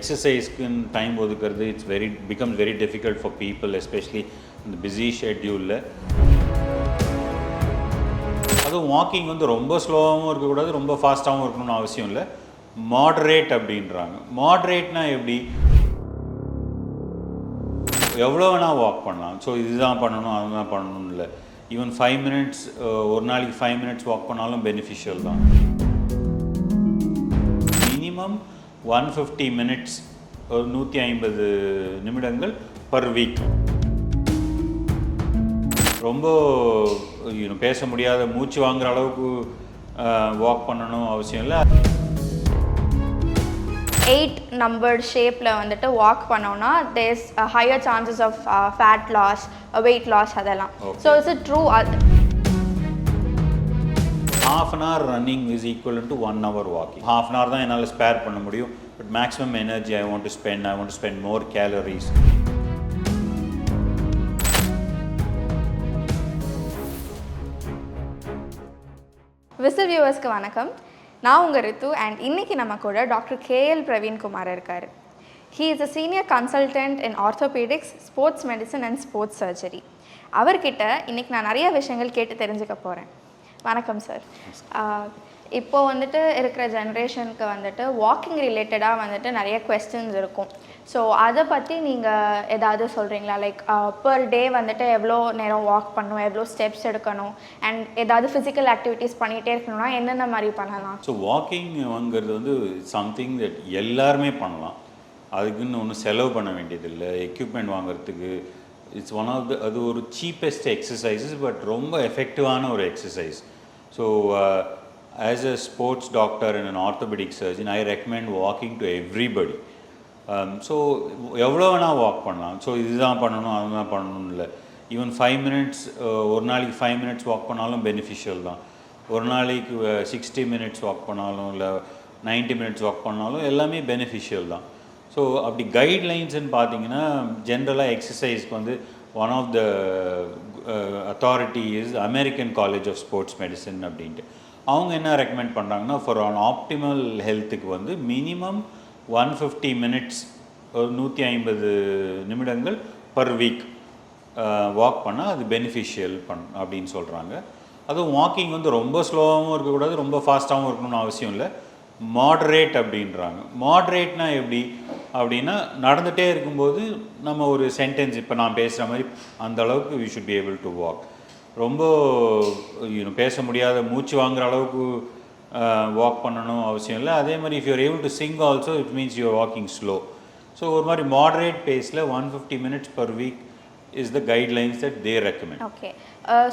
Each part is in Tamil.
எக்ஸசைஸ்க்குன்னு டைம் ஒதுக்குறது becomes very difficult for people, especially in the busy schedule. அதுவும் வாக்கிங் வந்து ரொம்ப ஸ்லோவாகவும் இருக்கக்கூடாது, ரொம்ப ஃபாஸ்ட்டாகவும் இருக்கணும்னு அவசியம் இல்லை. மாடரேட் அப்படின்றாங்க. மாடரேட்னா எப்படி? எவ்வளோ வேணால் வாக் பண்ணலாம். ஸோ இதுதான் பண்ணணும் அதுதான் பண்ணணும் இல்லை. ஈவன் 5 minutes, ஒரு நாளைக்கு 5 minutes வாக் பண்ணாலும் பெனிஃபிஷியல் தான். மினிமம் 150 minutes, ஒரு 150 நிமிடங்கள் பர் வீக். ரொம்ப பேச முடியாத மூச்சு வாங்குற அளவுக்கு வாக் பண்ணணும் அவசியம் இல்லை. 8 numbered ஷேப்பில் வந்துட்டு வாக் பண்ணோன்னா there's higher chances of fat loss, weight loss அதெல்லாம். So it's it true? Half an hour running is equivalent to 1 hour walking. Half an hour தான் என்னால் ஸ்பேர் பண்ண முடியும். But maximum energy I want to spend more calories. Whistle வியூவர்ஸ்க்கு வணக்கம். நான் உங்கள் ரித்து அண்ட் இன்றைக்கி நம்ம கூட டாக்டர் L Praveen Kumar இருக்கார். He is a senior consultant in Orthopaedics, Sports Medicine and Sports Surgery. அவர்கிட்ட இன்றைக்கி நான் நிறைய விஷயங்கள் கேட்டு தெரிஞ்சுக்க போகிறேன். வணக்கம் சார். இப்போது வந்துட்டு இருக்கிற ஜென்ரேஷனுக்கு வந்துட்டு வாக்கிங் ரிலேட்டடாக வந்துட்டு நிறைய கொஸ்டின்ஸ் இருக்கும். ஸோ அதை பற்றி நீங்கள் ஏதாவது சொல்கிறீங்களா? லைக் பர் டே வந்துட்டு எவ்வளோ நேரம் வாக் பண்ணணும், எவ்வளோ ஸ்டெப்ஸ் எடுக்கணும், அண்ட் ஏதாவது ஃபிசிக்கல் ஆக்டிவிட்டீஸ் பண்ணிகிட்டே இருக்கணும்னா என்னென்ன மாதிரி பண்ணலாம்? ஸோ வாக்கிங்கிறது வந்து சம்திங் தட் எல்லாருமே பண்ணலாம். அதுக்குன்னு ஒன்றும் செலவு பண்ண வேண்டியதில்லை. எக்யூப்மெண்ட் வாங்குறதுக்கு இட்ஸ் ஒன் ஆஃப் அது ஒரு சீப்பஸ்ட் எக்ஸசைசஸ், பட் ரொம்ப எஃபெக்டிவான ஒரு exercise. So as a sports doctor and an orthopedic surgeon, I recommend walking to everybody. So எவ்வளோ வேணால் வாக் பண்ணலாம். ஸோ இதுதான் பண்ணணும் அதுதான் பண்ணணும் இல்லை. ஈவன் 5 minutes, ஒரு நாளைக்கு 5 minutes வாக் பண்ணாலும் பெனிஃபிஷியல் தான். ஒரு நாளைக்கு 60 minutes வாக் பண்ணாலும் இல்லை 90 minutes வாக் பண்ணாலும் எல்லாமே பெனிஃபிஷியல் தான். ஸோ அப்படி கைட்லைன்ஸ்ன்னு பார்த்தீங்கன்னா ஜென்ரலாக எக்ஸசைஸ்க்கு வந்து one of the authority is American college of sports medicine அப்படின்ட்டு. அவங்க என்ன ரெக்கமெண்ட் பண்ணுறாங்கன்னா, ஃபார் ஆன் ஆப்டிமல் ஹெல்த்துக்கு வந்து மினிமம் 150 minutes, ஒரு 150 நிமிடங்கள் பர் வீக் வாக் பண்ணால் அது பெனிஃபிஷியல் அப்படின்னு சொல்கிறாங்க. அதுவும் வாக்கிங் வந்து ரொம்ப ஸ்லோவாகவும் இருக்கக்கூடாது, ரொம்ப ஃபாஸ்ட்டாகவும் இருக்கணும்னு அவசியம் இல்லை. மாடரேட் அப்படின்றாங்க. மாடரேட்னா எப்படி அப்படின்னா, நடந்துகிட்டே இருக்கும்போது நம்ம ஒரு சென்டென்ஸ் இப்போ நான் பேசுகிற மாதிரி அந்த அளவுக்கு we should be able to walk. ரொம்ப பேச முடியாத மூச்சு வாங்குற அளவுக்கு வாக் பண்ணணும் அவசியம் இல்லை. அதே மாதிரி if you are able to sing also it means you are walking slow. So ஒரு மாதிரி மாடரேட் பேஸில் 150 minutes per week is the guidelines that they recommend. Okay.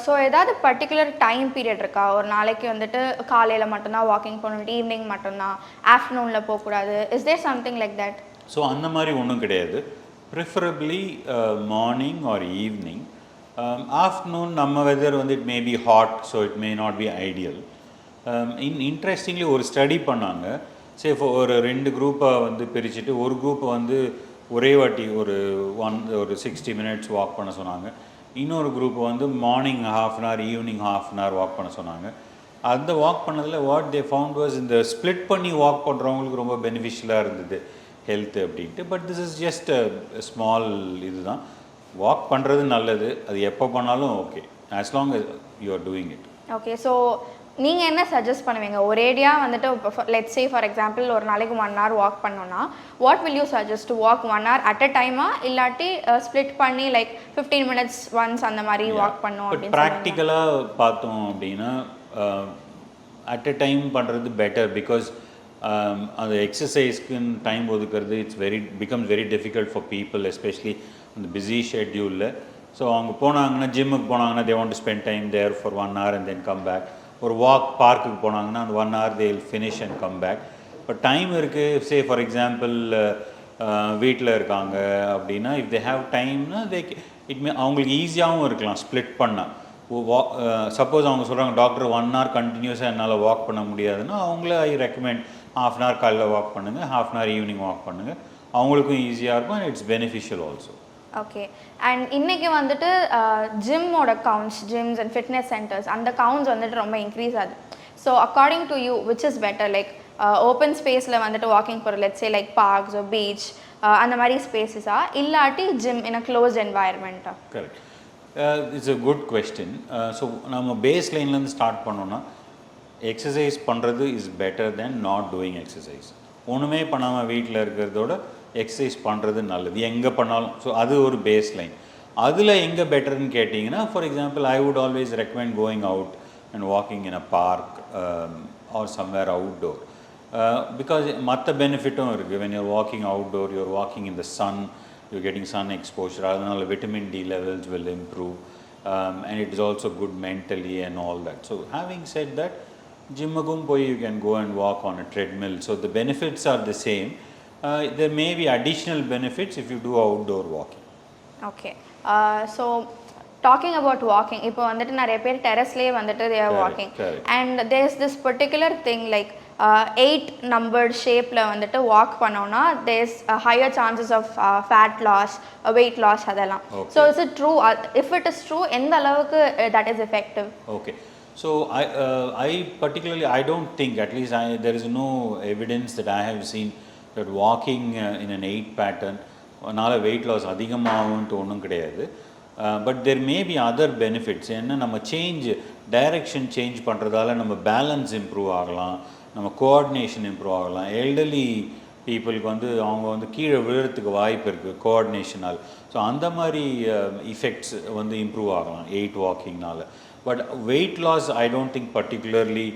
So ஏதாவது பர்டிகுலர் டைம் பீரியட் இருக்கா? ஒரு நாளைக்கு வந்துட்டு காலையில் மட்டும்தான் வாக்கிங் பண்ணணும், ஈவினிங் மட்டும்தான், ஆஃப்டர்நூனில் போகக்கூடாது? Is there something like that? So அந்த மாதிரி ஒன்றும் கிடையாது. Preferably morning or evening. Afternoon நம்ம வெதர் வந்து it may be hot, so it may not be ideal. Interestingly ஒரு ஸ்டடி பண்ணாங்க. சரி, ஒரு 2 குரூப்பை வந்து பிரிச்சுட்டு ஒரு குரூப்பை வந்து ஒரே வாட்டி ஒரு 60 minutes வாக் பண்ண சொன்னாங்க. இன்னொரு குரூப்பை வந்து morning ½ an hour, evening ½ an hour walk பண்ண சொன்னாங்க. அந்த வாக் பண்ணதில் வாட் தே ஃபவுண்ட் வாஸ், இந்த ஸ்ப்ளிட் பண்ணி வாக் பண்ணுறவங்களுக்கு ரொம்ப பெனிஃபிஷியலாக இருந்தது ஹெல்த்து அப்படின்ட்டு. But this is just small இதுதான். வாக் பண்ணுறது நல்லது, அது எப்போ பண்ணாலும் okay, as long as you are doing it. Okay. So நீங்கள் என்ன சஜஸ்ட் பண்ணுவீங்க? ஒரேடியாக வந்துட்டு லெட்ஸ் சே ஃபார் எக்ஸாம்பிள் ஒரு நாளைக்கு 1 hour வாக் பண்ணோன்னா what will you suggest? To walk 1 hour at a டைமா, இல்லாட்டி ஸ்ப்ளிட் பண்ணி லைக் 15 minutes ஒன்ஸ் அந்த மாதிரி வாக் பண்ணோம் அப்படின்னு? ப்ராக்டிக்கலாக பார்த்தோம் அப்படின்னா அட் அ டைம் பண்ணுறது பெட்டர். பிகாஸ் அந்த எக்ஸசைஸ்க்குன்னு டைம் ஒதுக்குறது becomes very difficult for people, especially இந்த பிஸி ஷெட்யூலில். ஸோ அவங்க போனாங்கன்னா, ஜிம்முக்கு போனாங்கன்னா they want to spend time there for 1 hour and then come back. ஒரு வாக் பார்க்குக்கு போனாங்கன்னா அந்த 1 hour they will finish and come back. இப்போ டைம் இருக்குது. சே ஃபார் எக்ஸாம்பிள் வீட்டில் இருக்காங்க அப்படின்னா, இஃப் தே ஹாவ் டைம்னா அவங்களுக்கு ஈஸியாகவும் இருக்கலாம் ஸ்ப்ளிட் பண்ணால். சப்போஸ் அவங்க சொல்கிறாங்க டாக்டர் 1 hour கண்டினியூஸாக என்னால் வாக் பண்ண முடியாதுன்னா அவங்கள ஐ ரெக்கமெண்ட் ½ an hour காலையில் வாக் பண்ணுங்கள், ½ an hour ஈவினிங் வாக் பண்ணுங்கள். அவங்களுக்கும் ஈஸியாக இருக்கும் and it's beneficial also. Okay. And இன்றைக்கி வந்துட்டு ஜிம்மோட counts, gyms and fitness centres, அந்த கவுண்ட்ஸ் வந்துட்டு ரொம்ப இன்க்ரீஸ் ஆகுது. So according to you which is better? Like open ஸ்பேஸில் வந்துட்டு வாக்கிங் போகிற let's say like parks or beach அந்த மாதிரி ஸ்பேசஸா இல்லாட்டி ஜிம் இன் அ க்ளோஸ் என்வாயர்மெண்ட்டா? Correct. It's a good question. So நம்ம பேஸ் லைன்லேருந்து ஸ்டார்ட் பண்ணோன்னா எக்ஸசைஸ் பண்ணுறது is better than not doing exercise. ஒன்றுமே பண்ணாமல் வீட்டில் இருக்கிறதோட எக்ஸசைஸ் பண்ணுறது நல்லது எங்கே பண்ணாலும். ஸோ அது ஒரு பேஸ் லைன். அதில் எங்கே பெட்டர்னு கேட்டிங்கன்னா, for example I would always recommend going out and walking in a park or somewhere outdoor. Because மற்ற பெனிஃபிட்டும் இருக்குது. When you're walking outdoor, you're walking in the sun, you're getting sun exposure, அதனால vitamin D levels will improve, and it is also good mentally and all that. So having said that, gymagum poi you can go and walk on a treadmill, so the benefits are the same. There may be additional benefits if you do outdoor walking. Okay, so talking about walking, இப்போ வந்துட்டு நிறைய பேர் டெரஸ்லேயே வந்துட்டு they are walking, and there is this particular thing like 8 numbered ஷேப்பில் வந்துட்டு வாக் பண்ணோன்னா there's higher chances of fat loss, weight loss அதெல்லாம். So is it true? If it is true, எந்த அளவுக்கு that is effective? Okay, so I particularly I don't think, at least there is no evidence that I have seen that walking in an 8 pattern அதனால் வெயிட் லாஸ் அதிகமாகும்ன்ட்டு ஒன்றும் கிடையாது. But there may be other benefits. என்ன, நம்ம டைரக்ஷன் சேஞ்ச் பண்ணுறதால நம்ம பேலன்ஸ் இம்ப்ரூவ் ஆகலாம், நம்ம கோஆர்டினேஷன் இம்ப்ரூவ் ஆகலாம். எல்டர்லி பீப்புளுக்கு அவங்க கீழே விழுறதுக்கு வாய்ப்பு இருக்குது கோஆர்டினேஷனால். ஸோ அந்த மாதிரி இஃபெக்ட்ஸ் இம்ப்ரூவ் ஆகலாம் 8 வாக்கிங்னால். But weight loss I don't think particularly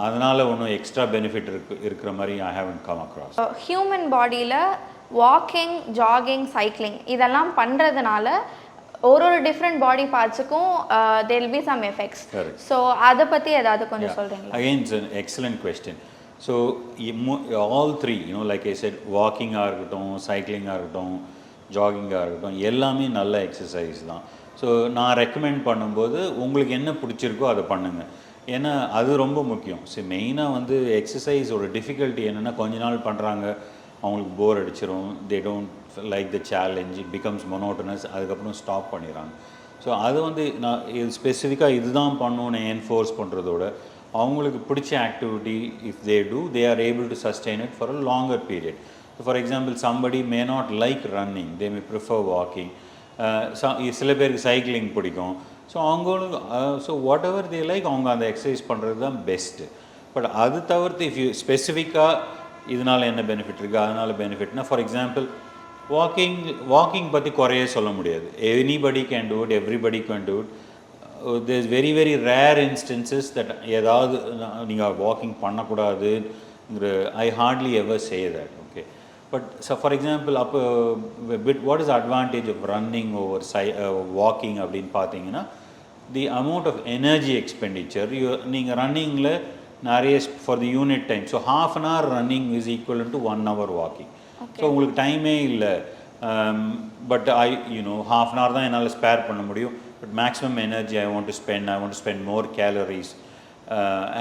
அதனால் ஒன்றும் எக்ஸ்ட்ரா பெனிஃபிட் இருக்கிற மாதிரி I haven't come across. Human பாடியில் வாக்கிங், ஜாகிங், சைக்கிளிங் இதெல்லாம் பண்ணுறதுனால ஒரு டிஃப்ரெண்ட் பாடி பார்ட்ஸுக்கும் there will be some effects. So அதை பற்றி ஏதாவது கொஞ்சம் சொல்கிறீங்களா? Again, it's an excellent question. So all three, like I said, வாக்கிங்காக இருக்கட்டும், சைக்கிளிங்காக இருக்கட்டும், ஜாகிங்காக இருக்கட்டும், எல்லாமே நல்ல எக்ஸசைஸ் தான். ஸோ நான் ரெக்கமெண்ட் பண்ணும்போது உங்களுக்கு என்ன பிடிச்சிருக்கோ அதை பண்ணுங்கள். ஏன்னா அது ரொம்ப முக்கியம். ஸோ மெயினாக எக்ஸசைஸோட டிஃபிகல்ட்டி என்னென்னா, கொஞ்ச நாள் பண்ணுறாங்க, அவங்களுக்கு போர் அடிச்சிடும், they don't like the challenge, it becomes monotonous, அதுக்கப்புறம் ஸ்டாப் பண்ணிடுறாங்க. ஸோ அது நான் இது ஸ்பெசிஃபிக்காக இதுதான் பண்ணணுன்னு என்ஃபோர்ஸ் பண்ணுறதோட அவங்களுக்கு பிடிச்ச activity if they do, they are able to sustain it for a longer period. For example somebody may not like running, they May prefer walking. சில பேருக்கு சைக்கிளிங் பிடிக்கும். ஸோ அவங்களுக்கு so what ever they like அவங்க அந்த எக்ஸசைஸ் பண்ணுறது தான் பெஸ்ட்டு. பட் அது தவிர்த்து இஃப் யூ ஸ்பெசிஃபிக்காக இதனால் என்ன பெனிஃபிட் இருக்குது, அதனால் பெனிஃபிட்னா, ஃபார் எக்ஸாம்பிள் வாக்கிங் பற்றி குறையே சொல்ல முடியாது. Anybody can do it, everybody can do it. There is very very rare instances that ஏதாவது நீங்கள் வாக்கிங் பண்ணக்கூடாதுங்கிற I hardly ever say that. Okay, but for example அப்போ what is advantage of running over walking அப்படின்னு பார்த்தீங்கன்னா, the amount of energy expenditure நீங்கள் ரன்னிங்கில் நிறைய for the unit time. So half an hour running is equal to 1 hour walking. So உங்களுக்கு டைமே இல்லை, பட் half an hour தான் என்னால் ஸ்பேர் பண்ண முடியும். But maximum energy I want to spend more calories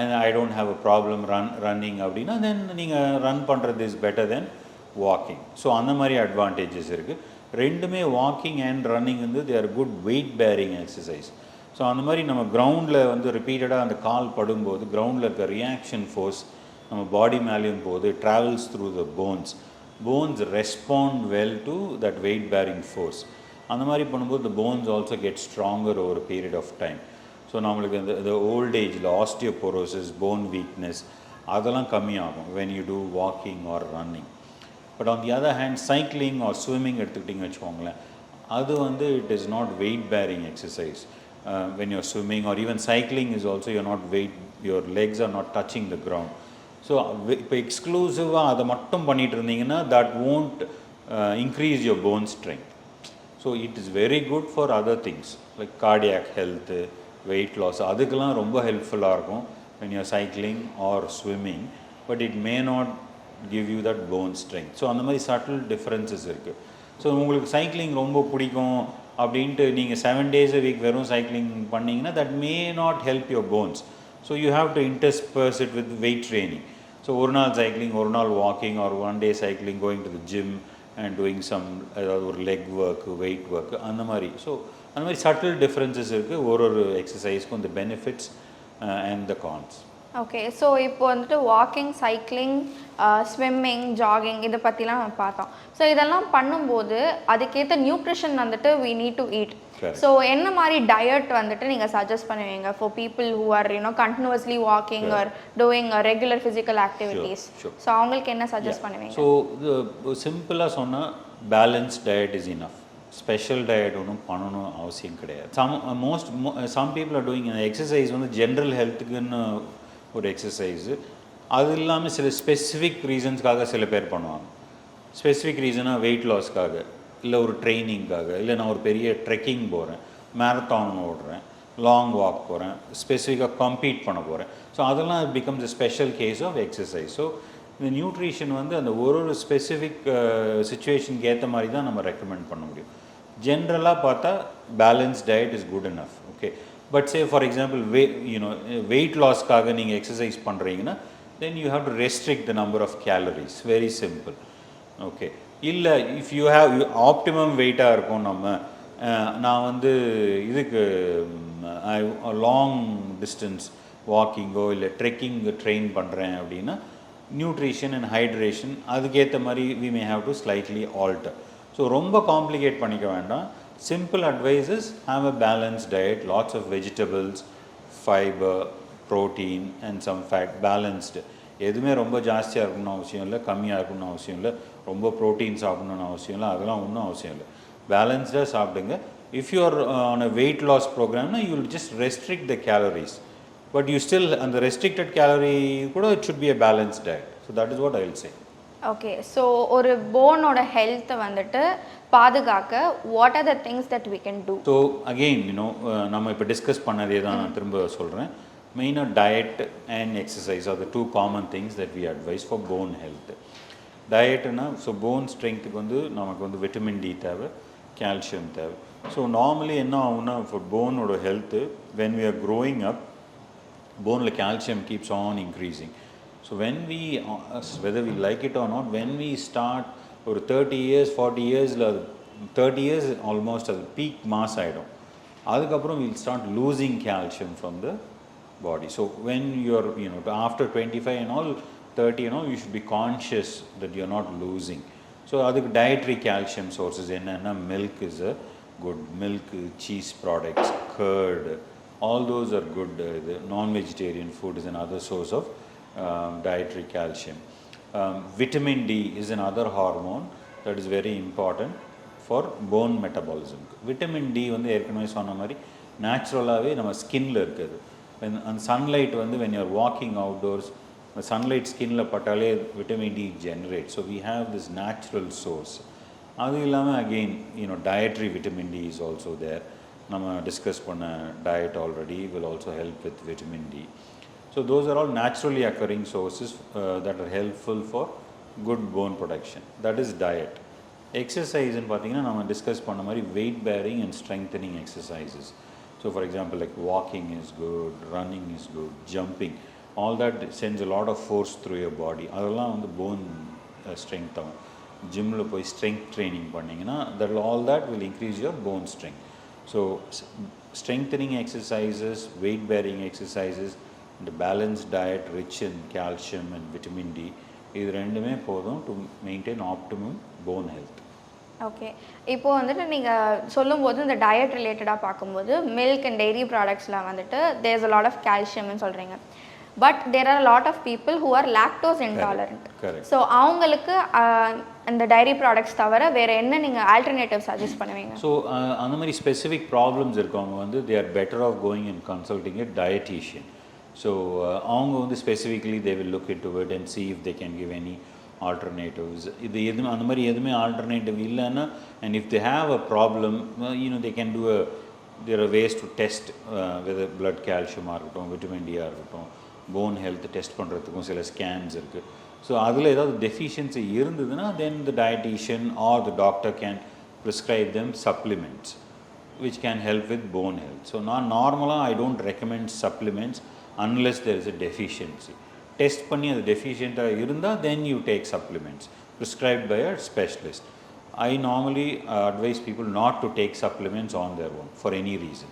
and I don't have a problem running அப்படின்னா தென் நீங்கள் ரன் பண்ணுறது is better than walking. So அந்த மாதிரி அட்வான்டேஜஸ் இருக்குது. ரெண்டுமே walking and running they are good weight bearing exercise. So அந்த மாதிரி நம்ம கிரவுண்டில் ரிப்பீட்டடாக அந்த கால் படும்போது கிரவுண்டில் இருக்க ரியாக்ஷன் ஃபோர்ஸ் நம்ம பாடி மேலேயும் போது travels through the bones respond well to that weight bearing force. அந்த மாதிரி பண்ணும்போது the bones also get stronger over a period of time. So நம்மளுக்கு இந்த ஓல்ட் ஏஜில் ஆஸ்டியோபோரோசிஸ், போன் வீக்னஸ் அதெல்லாம் கம்மியாகும் when you do walking or running. But on the other hand cycling or swimming எடுத்துக்கிட்டிங்கன்னு வச்சுக்கோங்களேன், அது it is not weight bearing exercise. When you're swimming or even cycling is also your legs are not touching the ground. So இப்போ எக்ஸ்க்ளூசிவாக அதை மட்டும் பண்ணிகிட்டு இருந்தீங்கன்னா that won't increase your bone strength. So it is very good for other things like cardiac health, weight loss, அதுக்கெல்லாம் ரொம்ப ஹெல்ப்ஃபுல்லாக இருக்கும் when you're cycling or swimming, but it may not give you that bone strength. So அந்த மாதிரி சட்டில் டிஃப்ரென்சஸ் இருக்குது. ஸோ உங்களுக்கு சைக்கிளிங் ரொம்ப பிடிக்கும் அப்படின்ட்டு நீங்கள் 7 days a week வெறும் சைக்கிளிங் பண்ணிங்கன்னா that may not help your bones. So you have to intersperse it with weight training. So ஒரு நாள் சைக்கிளிங், ஒரு நாள் walking, or one day cycling, going to the gym and doing some ஏதாவது ஒரு லெக் ஒர்க், வெயிட் ஒர்க், அந்த மாதிரி. ஸோ அந்த மாதிரி சட்டில் டிஃப்ரென்சஸ் இருக்குது ஒரு எக்ஸசைஸ்க்கும், இந்த benefits and the cons. Okay. So இப்போ வந்துட்டு வாக்கிங், சைக்கிளிங், ஸ்விம்மிங், ஜாகிங் இதை பற்றிலாம் நம்ம பார்த்தோம். ஸோ இதெல்லாம் பண்ணும்போது அதுக்கேற்ற நியூட்ரிஷன் வந்துட்டு we need to eat. So என்ன மாதிரி டயட் வந்துட்டு நீங்கள் சஜஸ்ட் பண்ணுவீங்க for people who are continuously walking or doing regular physical activities? So அவங்களுக்கு என்ன சஜஸ்ட் பண்ணுவீங்க? ஸோ சிம்பிளாக சொன்னால் balance diet is enough. Special diet ஒன்றும் பண்ணணும் அவசியம் கிடையாது. Some people are doing exercise வந்து ஜென்ரல் ஹெல்த்துக்குன்னு ஒரு எக்ஸசைஸு, அது இல்லாமல் சில ஸ்பெசிஃபிக் ரீசன்ஸ்க்காக சில பேர் பண்ணுவாங்க. ஸ்பெசிஃபிக் ரீசனாக வெயிட் லாஸ்க்காக, இல்லை ஒரு ட்ரைனிங்காக, இல்லை நான் ஒரு பெரிய ட்ரெக்கிங் போகிறேன், மேரத்தான் ஓடுறேன், லாங் வாக் போகிறேன், ஸ்பெசிஃபிக்காக கம்பீட் பண்ண போகிறேன். ஸோ அதெல்லாம் it becomes a special case of exercise. So இந்த நியூட்ரிஷன் வந்து அந்த ஒரு ஸ்பெசிஃபிக் சுச்சுவேஷனுக்கு ஏற்ற மாதிரி தான் நம்ம ரெக்கமெண்ட் பண்ண முடியும். ஜென்ரலாக பார்த்தா balance diet is good enough. Okay, but say for example weight லாஸ்க்காக நீங்கள் எக்ஸசைஸ் பண்ணுறீங்கன்னா then you have to restrict the number of calories. Very simple. Okay, இல்லை இஃப் யூ ஹேவ் ஆப்டிமம் வெயிட்டாக இருக்கும் நான் வந்து இதுக்கு லாங் டிஸ்டன்ஸ் வாக்கிங்கோ இல்லை ட்ரெக்கிங்கு ட்ரெயின் பண்ணுறேன் அப்படின்னா நியூட்ரிஷன் அண்ட் ஹைட்ரேஷன் அதுக்கேற்ற மாதிரி we may have to slightly alter. So ரொம்ப காம்ப்ளிகேட் பண்ணிக்க வேண்டாம். Simple advice is have a balanced diet, lots of vegetables, fiber, protein and some fat, balanced. எதுவுமே ரொம்ப ஜாஸ்தியாக இருக்கணும்னு அவசியம் இல்லை, கம்மியாக இருக்கணும்னு அவசியம் இல்லை, ரொம்ப ப்ரோட்டீன் சாப்பிடணும்னு அவசியம் இல்லை, அதெல்லாம் ஒன்றும் அவசியம் இல்லை. பேலன்ஸ்டாக சாப்பிடுங்க. If you are on a weight loss ப்ரோக்ராம்னா you will just restrict the calories, but you still அந்த ரெஸ்ட்ரிக்டட் கேலரி கூட it should be a balance diet. So that is what I will say. Okay, so ஒரு போனோட ஹெல்த்தை வந்துட்டு பாதுகாக்க what are the things that we can do? So again நம்ம இப்போ டிஸ்கஸ் பண்ணதே தான் நான் திரும்ப சொல்கிறேன். மெயினாக diet and exercise are the two common things that we advise for bone health. டயட்டுனா ஸோ போன் ஸ்ட்ரென்த்துக்கு வந்து நமக்கு வந்து விட்டமின் டி தேவை, கால்சியம் தேவை. ஸோ நார்மலி என்ன ஆகும்னா ஃபார் போனோட health when we are growing up போனில் calcium keeps on increasing. So when we, whether we like it or not, when we start ஒரு 30 years 40 yearsல 30 years almost அது peak mass ஆகிடும். அதுக்கப்புறம் we'll start losing calcium from the body. So when you're after 25 and all 30 you should be conscious that you're not losing. So அதுக்கு dietary calcium sources என்னன்னா milk is a good, milk, cheese products, curd, all those are good. The non-vegetarian food is another source of dietary calcium. Vitamin D is another hormone that is very important for bone metabolism. Vitamin D வந்து ஏற்கனவே சொன்ன மாதிரி நேச்சுரலாகவே நம்ம ஸ்கின்ல இருக்குது. அந்த சன்லைட் வந்து when you are walking outdoors, the sunlight ஸ்கின்ல பட்டாலே vitamin D generate. So we have this natural source. அது இல்லாமல் again dietary vitamin D is also there. நம்ம டிஸ்கஸ் பண்ண diet already will also help with vitamin D. So those are all naturally occurring sources that are helpful for good bone production. That is diet. Exercise in பார்த்தீங்கன்னா நம்ம டிஸ்கஸ் பண்ண மாதிரி weight bearing and strengthening exercises. So for example like walking is good, running is good, jumping, all that sends a lot of force through your body. அதெல்லாம் வந்து bone strength ஆகும். ஜிம்மில் போய் strength training பண்ணிங்கன்னா all that will increase your bone strength. So strengthening exercises, weight bearing exercises, the balanced diet rich in calcium and vitamin D இது ரெண்டுமே போதும் to maintain optimum bone health. Okay, இப்போது வந்துட்டு நீங்கள் சொல்லும்போது இந்த டயட் ரிலேட்டடாக பார்க்கும்போது மில்க் அண்ட் டெய்ரி ப்ராடக்ட்ஸில் வந்துட்டு there is a lot of கால்சியம்னு சொல்கிறீங்க. But there are lot of people who are lactose intolerant. So அவங்களுக்கு அந்த டைரி ப்ராடக்ட்ஸ் தவிர வேறு என்ன நீங்கள் ஆல்டர்னேட்டிவ் சஜஸ்ட் பண்ணுவீங்க? ஸோ அந்த மாதிரி ஸ்பெசிஃபிக் ப்ராப்ளம்ஸ் இருக்கவங்க வந்து they are better off going and consulting a dietitian. So அவங்க வந்து specifically they will look into it and see if they can give any alternatives. இது எதுவுமே அந்த மாதிரி எதுவுமே ஆல்டர்னேட்டிவ் இல்லைன்னா and if they have a problem they can do there are ways to test whether blood calcium இருக்கட்டும், விட்டமின் டி இருக்கட்டும், போன் ஹெல்த் டெஸ்ட் பண்ணுறதுக்கும் சில ஸ்கேன்ஸ் இருக்குது. ஸோ அதில் ஏதாவது டெஃபிஷியன்சி இருந்ததுன்னா then the dietitian or the doctor can prescribe them supplements which can help with bone health. So நான் நார்மலாக I don't recommend supplements unless there is a deficiency. Test பண்ணி அது டெஃபிஷியண்ட்டாக இருந்தால் then you take supplements prescribed by a specialist. I normally advise people not to take supplements on their own for any reason.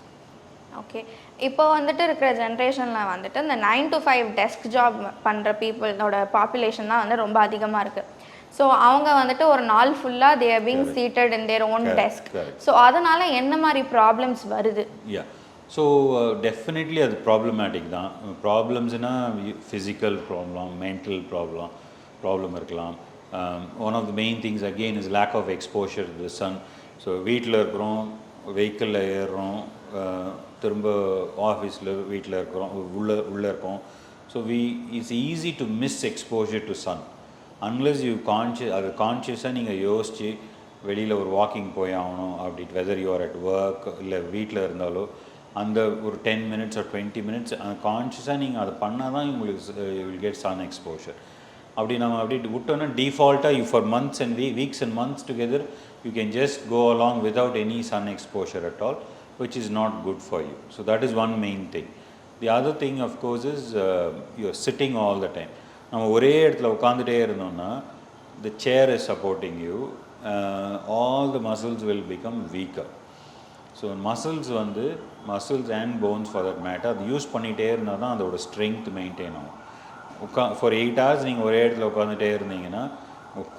Okay, இப்போ வந்துட்டு இருக்கிற ஜென்ரேஷனில் வந்துட்டு இந்த 9 to 5 டெஸ்க் ஜாப் பண்ணுற பீப்புளோட பாப்புலேஷன் தான் வந்து ரொம்ப அதிகமாக இருக்குது. ஸோ அவங்க வந்துட்டு ஒரு நாள் ஃபுல்லாக they are being seated in their own desk. So அதனால் என்ன மாதிரி ப்ராப்ளம்ஸ் வருது? ஸோ டெஃபினெட்லி அது ப்ராப்ளமேட்டிக் தான். ப்ராப்ளம்ஸ்னால் ஃபிசிக்கல் ப்ராப்ளம், மென்டல் ப்ராப்ளம் இருக்கலாம். One of the main things again is lack of exposure to the sun. So வீட்டில் இருக்கிறோம், வெஹிக்கிளில் ஏறுறோம், திரும்ப ஆஃபீஸில் வீட்டில் இருக்கிறோம், உள்ளே இருக்கோம். So it's easy to miss exposure to sun unless you அது கான்ஷியஸாக நீங்கள் யோசித்து வெளியில் ஒரு வாக்கிங் போய் ஆகணும் அப்படின்ட்டு, வெதர் யூஆர் அட் ஒர்க் இல்லை வீட்டில் இருந்தாலோ அந்த ஒரு 10 minutes or 20 minutes கான்ஷியஸாக நீங்கள் அதை பண்ணால் தான் உங்களுக்கு வில் கெட் சன் எக்ஸ்போஷர். அப்படி நம்ம அப்படி விட்டோன்னா டிஃபால்ட்டாக you for months and weeks and months together you can just go along without any sun exposure at all, which is not good for you. So that is one main thing. The other thing of course is you are sitting all the time. நம்ம ஒரே இடத்துல உட்காந்துட்டே இருந்தோம்னா the chair is supporting you, all the muscles will become weaker. So muscles and bones for that matter அது யூஸ் பண்ணிகிட்டே இருந்தால் தான் அதோட ஸ்ட்ரென்த் மெயின்டைன் ஆகும். ஃபார் 8 hours நீங்கள் ஒரே இடத்துல உட்காந்துட்டே இருந்தீங்கன்னா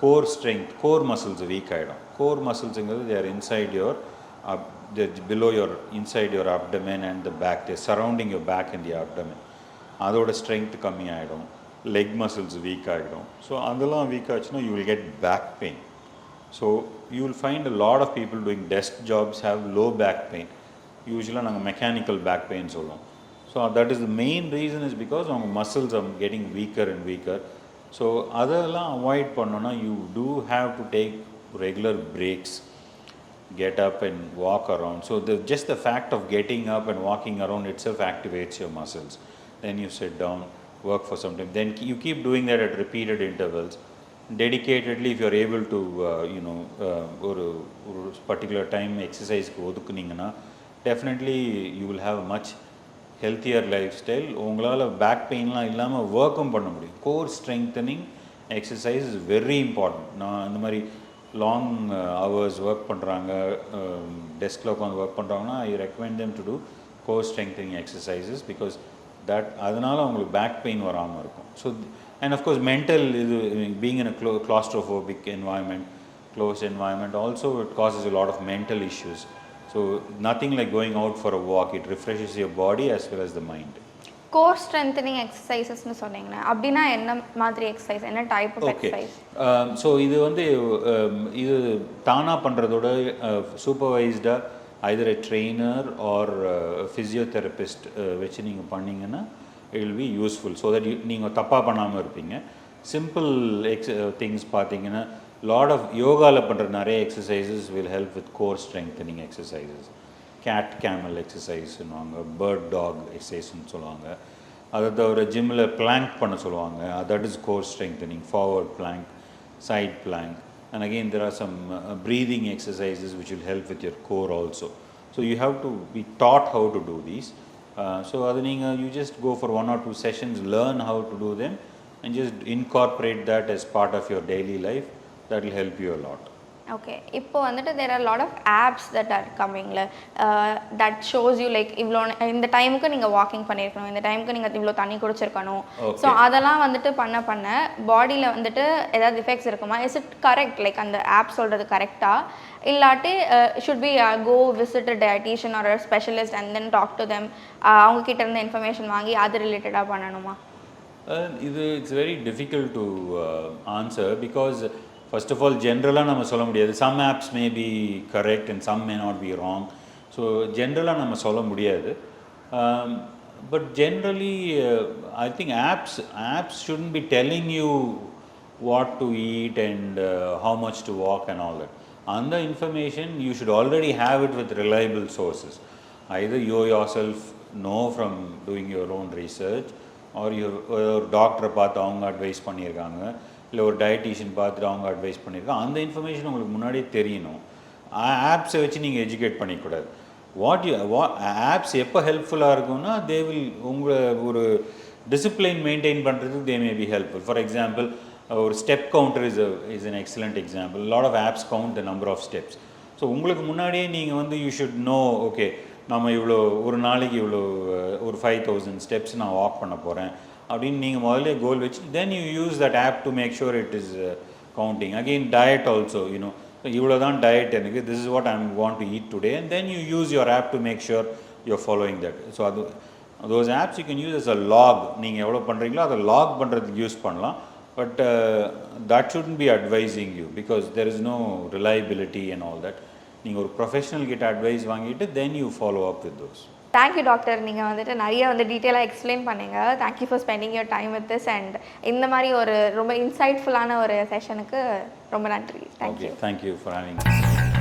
core strength, core muscles weak ஆகிடும். கோர் மசில்ஸுங்கிறது there inside your below your inside your abdomen and the back, they surrounding your back and the abdomen. அதோட ஸ்ட்ரென்த் கம்மி ஆகிடும். லெக் மசில்ஸ் வீக் ஆகிடும். ஸோ அதெல்லாம் வீக் ஆச்சுன்னா you will get back pain. So you will find a lot of people doing desk jobs have low back pain. Usually நாங்கள் மெக்கானிக்கல் பேக் பெயின் சொல்லுவோம். So that is the main reason is because அவங்க muscles are getting weaker and weaker. So அதெல்லாம் அவாய்ட் பண்ணோன்னா you do have to take regular breaks, get up and walk around. So just the fact of getting up and walking around itself activates your muscles. Then you sit down, work for some time. Then you keep doing that at repeated intervals. Dedicatedly, if you are able to, ஒரு particular time exercise ஒதுக்குனீங்கன்னா definitely you will have a much healthier lifestyle. உங்களால் பேக் பெயின்லாம் இல்லாமல் ஒர்க்கும் பண்ண முடியும். Core strengthening exercise is very important. நான் இந்த மாதிரி லாங் ஹவர்ஸ் ஒர்க் பண்ணுறாங்க, டெஸ்கில் உட்காந்து ஒர்க் பண்ணுறாங்கன்னா I recommend them to do core strengthening exercises because அதனால் அவங்களுக்கு பேக் பெயின் வராமல் இருக்கும். ஸோ அண்ட் அஃப்கோர்ஸ் மென்டல் இது being in a claustrophobic environment, closed environment also it causes a lot of mental issues. So nothing like going out for a walk, it refreshes your body as well as the mind. Core strengthening எக்ஸசைசஸ்னு சொன்னீங்கன்னா அப்படின்னா என்ன மாதிரி எக்ஸசைஸ், என்ன டைப் ஆஃப் எக்ஸசைஸ்? ஸோ இது இது தானாக பண்ணுறதோட சூப்பர்வைஸ்டாக either a trainer or physiotherapist வச்சு நீங்கள் பண்ணிங்கன்னா it will be useful. So that நீங்கள் தப்பாக பண்ணாமல் இருப்பீங்க. சிம்பிள் திங்ஸ் பார்த்தீங்கன்னா லாட் ஆஃப் யோகாவில் பண்ணுற நிறைய exercises will help with core strengthening exercises. Cat camel எக்ஸசைஸ்னுவாங்க, பேர்ட் டாக் எக்ஸசைஸ்ன்னு சொல்லுவாங்க. அதை தவிர ஜிம்மில் பிளாங்க் பண்ண சொல்லுவாங்க, that is core strengthening. Forward plank, side plank, and again there are some breathing exercises which will help with your core also. So you have to be taught how to do these. So you just go for 1 or 2 sessions, learn how to do them and just incorporate that as part of your daily life. That will help you a lot. Okay, இப்போ வந்துட்டு there are lot of apps that are கம்மிங்ல தட் ஷோஸ் யூ லைக் இவ்வளோ இந்த டைமுக்கு நீங்கள் வாக்கிங் பண்ணியிருக்கணும், இந்த டைமுக்கு நீங்கள் இவ்வளோ தண்ணி குடிச்சிருக்கணும். ஸோ அதெல்லாம் வந்துட்டு பண்ண பாடியில் வந்துட்டு ஏதாவது எஃபெக்ட்ஸ் இருக்குமா? Is it correct? லைக் அந்த ஆப் சொல்கிறது கரெக்டாக இல்லாட்டி should be go visit a dietitian or specialist and then talk to them, அவங்க கிட்ட இருந்து இன்ஃபர்மேஷன் வாங்கி அது ரிலேட்டடாக பண்ணணுமா? It's very difficult to answer because first of all ஜென்ரலாக நம்ம சொல்ல முடியாது. Some apps may be correct and some may not be wrong. So ஜென்ரலாக நம்ம சொல்ல முடியாது. But generally I think apps shouldn't be telling you what to eat and how much to walk and all that. அந்த information you should already have it with reliable sources. Either you yourself know from doing your own research or ஒரு டாக்டரை பார்த்து அவங்க அட்வைஸ் பண்ணியிருக்காங்க, இல்லை ஒரு டயட்டீஷியன் பார்த்துட்டு அவங்க அட்வைஸ் பண்ணியிருக்காங்க. அந்த இன்ஃபர்மேஷன் உங்களுக்கு முன்னாடியே தெரியணும். ஆப்ஸை வச்சு நீங்கள் எஜுகேட் பண்ணிக்கூடாது. ஆப்ஸ் எப்போ ஹெல்ப்ஃபுல்லாக இருக்கும்னா தே வில் உங்களை ஒரு டிசிப்ளின் மெயின்டைன் பண்ணுறதுக்கு they may be helpful. For example ஒரு step counter is an excellent example. Lot of apps count the number of steps. So உங்களுக்கு முன்னாடியே நீங்கள் யூ ஷுட் நோ ஓகே நம்ம இவ்வளோ ஒரு நாளைக்கு இவ்வளோ ஒரு 5000 ஸ்டெப்ஸ் நான் வாக் பண்ண போகிறேன் அப்படின்னு நீங்கள் முதல்ல கோல் வச்சு then you use that app to make sure it is counting. Again diet also you know இவ்வளோ தான் டயட் எனக்கு, this is what I want to eat today, and then you use your app to make sure you're following that. So அது those apps you can use as a log. நீங்கள் எவ்வளோ பண்ணுறீங்களோ அதை லாக் பண்ணுறதுக்கு யூஸ் பண்ணலாம். But that shouldn't be advising you because there is no reliability and all that. நீங்கள் ஒரு ப்ரொஃபஷனல் கிட்ட அட்வைஸ் வாங்கிட்டு then you follow up with those. Thank you doctor. நீங்கள் வந்துட்டு நிறைய டீட்டெயிலாக எக்ஸ்பிளைன் பண்ணீங்க. Thank you for spending your time with this and இந்த மாதிரி ஒரு ரொம்ப இன்சைட்ஃபுல்லான ஒரு செஷனுக்கு ரொம்ப நன்றி. தேங்க்யூ. Thank you for having.